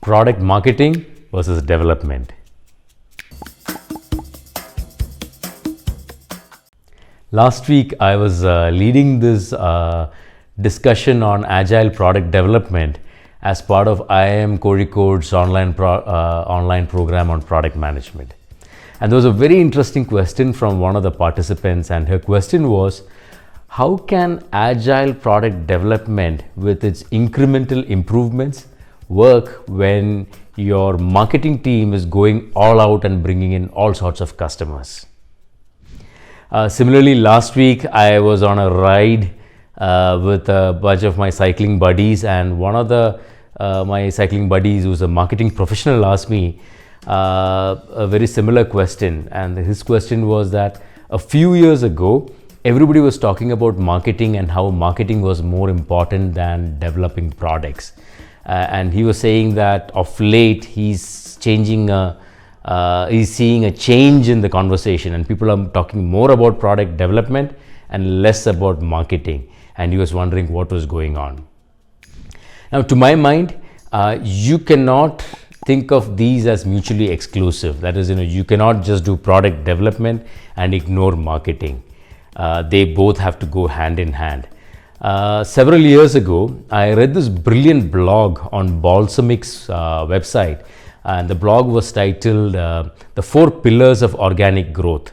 Product marketing versus development. Last week, I was leading this discussion on Agile Product Development as part of IIM Kozhikode's online program on product management. And there was a very interesting question from one of the participants, and her question was, how can Agile Product Development with its incremental improvements work when your marketing team is going all out and bringing in all sorts of customers? Similarly, last week I was on a ride with a bunch of my cycling buddies, and one of my cycling buddies, who's a marketing professional, asked me a very similar question. And his question was that a few years ago, everybody was talking about marketing and how marketing was more important than developing products. And he was saying that of late he's seeing a change in the conversation, and people are talking more about product development and less about marketing. And he was wondering what was going on. Now, to my mind, you cannot think of these as mutually exclusive. That is, you cannot just do product development and ignore marketing. They both have to go hand in hand. Several years ago, I read this brilliant blog on Balsamic's website, and the blog was titled The 4 Pillars of Organic Growth.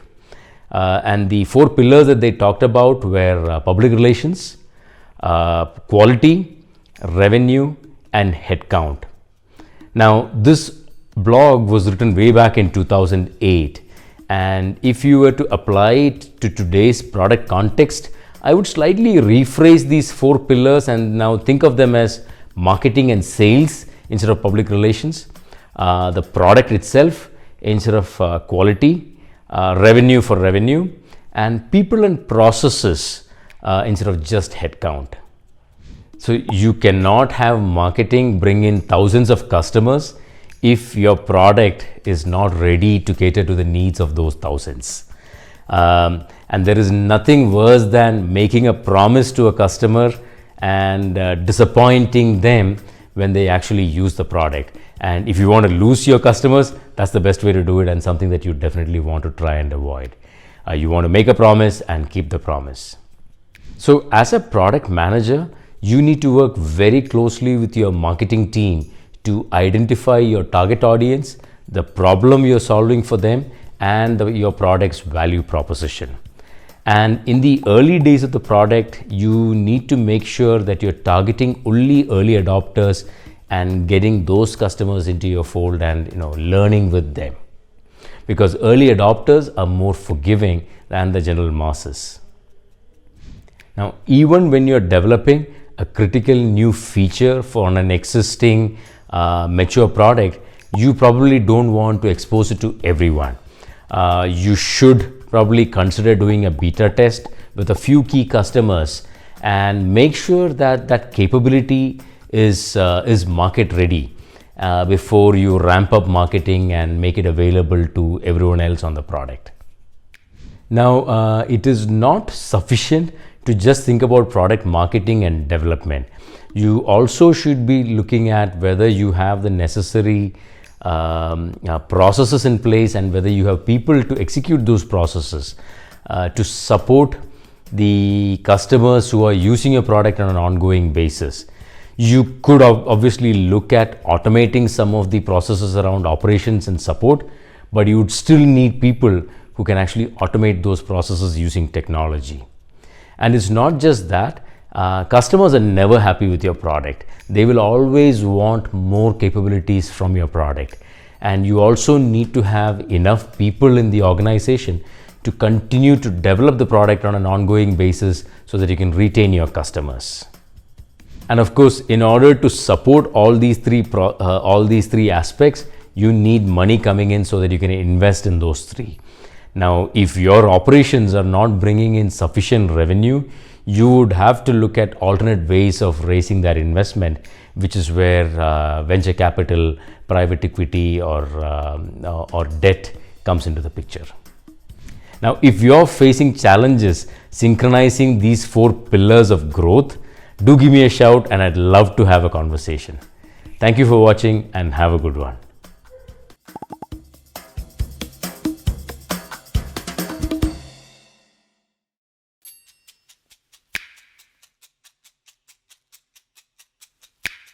And the 4 pillars that they talked about were public relations, quality, revenue, and headcount. Now, this blog was written way back in 2008, and if you were to apply it to today's product context, I would slightly rephrase these 4 pillars and now think of them as marketing and sales instead of public relations, the product itself instead of quality, revenue for revenue, and people and processes instead of just headcount. So you cannot have marketing bring in thousands of customers if your product is not ready to cater to the needs of those thousands. And there is nothing worse than making a promise to a customer and disappointing them when they actually use the product. And if you want to lose your customers, that's the best way to do it, and something that you definitely want to try and avoid. You want to make a promise and keep the promise. So as a product manager, you need to work very closely with your marketing team to identify your target audience, the problem you're solving for them, and your product's value proposition. And in the early days of the product, you need to make sure that you're targeting only early adopters and getting those customers into your fold and learning with them, because early adopters are more forgiving than the general masses. Now, even when you're developing a critical new feature for an existing mature product, you probably don't want to expose it to everyone. You should probably consider doing a beta test with a few key customers and make sure that that capability is market ready before you ramp up marketing and make it available to everyone else on the product. Now, it is not sufficient to just think about product marketing and development. You also should be looking at whether you have the necessary processes in place and whether you have people to execute those processes to support the customers who are using your product on an ongoing basis. You could obviously look at automating some of the processes around operations and support, but you would still need people who can actually automate those processes using technology. And it's not just that. Customers are never happy with your product. They will always want more capabilities from your product. And you also need to have enough people in the organization to continue to develop the product on an ongoing basis so that you can retain your customers. And of course, in order to support all these three aspects, you need money coming in so that you can invest in those three. Now, if your operations are not bringing in sufficient revenue, you would have to look at alternate ways of raising that investment, which is where venture capital, private equity, or debt comes into the picture. Now, if you're facing challenges synchronizing these 4 pillars of growth, do give me a shout and I'd love to have a conversation. Thank you for watching and have a good one.